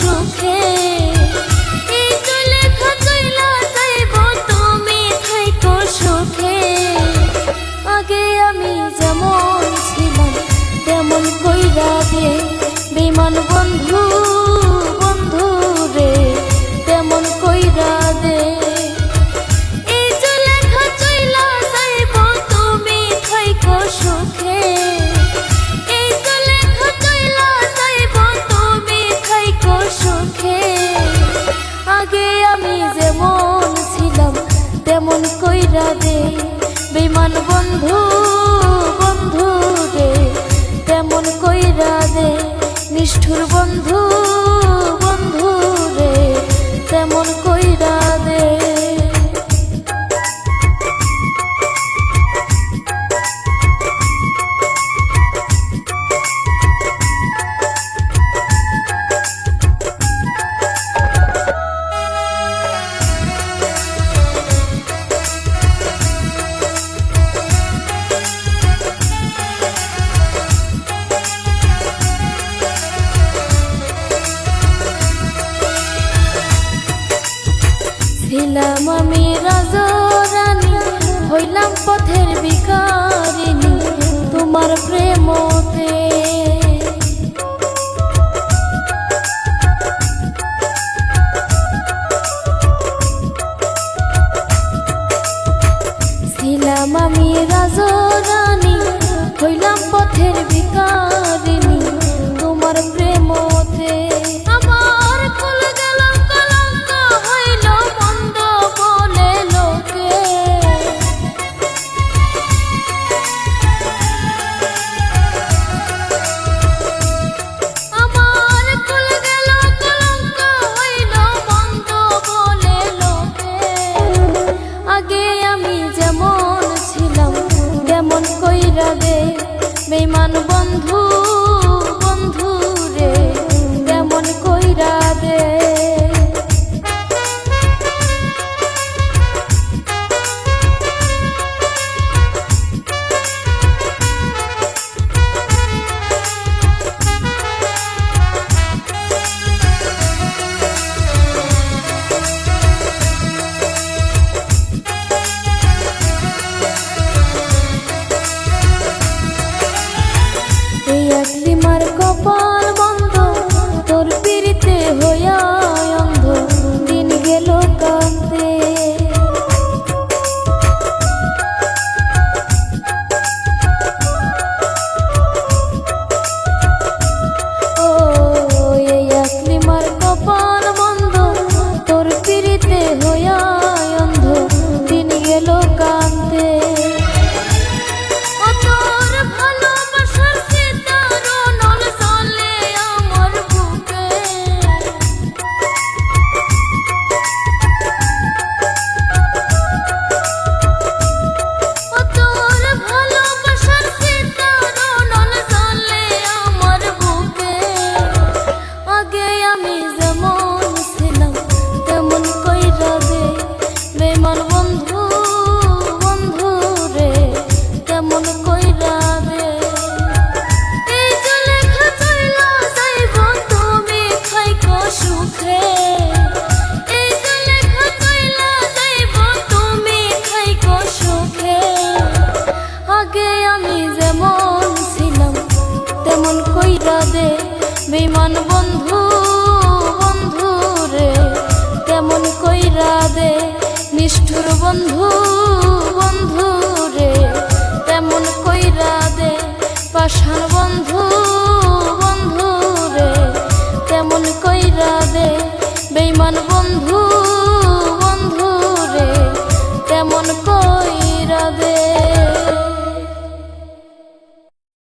সুখে। এই তো লেখা চইলা যাইব তুমি থাইকো সুখে। আগে আমি যেমন ছিলাম তেমন কইরা দে বেঈমান বন্ধু, বন্ধু রে তেমন কইরা দে। এই যে লেখা চইলা যাইব তুমি থাইকো সুখে। এই যে লেখা চইলা যাইব তুমি থাইকো সুখে। আগে আমি যেমন ছিলাম তেমন কইরা দে বেঈমান বন্ধু, বন্ধু রে তেমন কইরা দে। নিষ্ঠুর বন্ধু, বন্ধু রে তেমন কইরা দে। ছিলাম আমি রাজরানী, হইলাম পথের ভিখারিণী তোমার প্রেমতে। ছিলাম আমি রাজরানী, হইলাম পথের ভিখারিণী তোমার প্রেমতে। আমার কুল গেল কলঙ্ক হইল মন্দ বলে লোকে। আমার কুল গেল কলঙ্ক হইল মন্দ বলে লোকে। আগে আমি যেমন ছিলাম তেমন কইরা দে বেঈমান বন্ধু, বন্ধু রে তেমন কইরা দে। এই আকলিমার কপাল বন্ধ, তোর পিরিতে হইয়া অন্ধ দিন গেল কাঁদতে। ও এই আকলিমার কপাল বন্ধ, তোর পিরিতে হইয়া অন্ধ দিন গেল কাঁদতে। বেঈমান বন্ধু, বন্ধু রে তেমন কইরা দে। নিষ্ঠুর বন্ধু, বন্ধু রে তেমন কইরা দে। পাষাণ বন্ধু,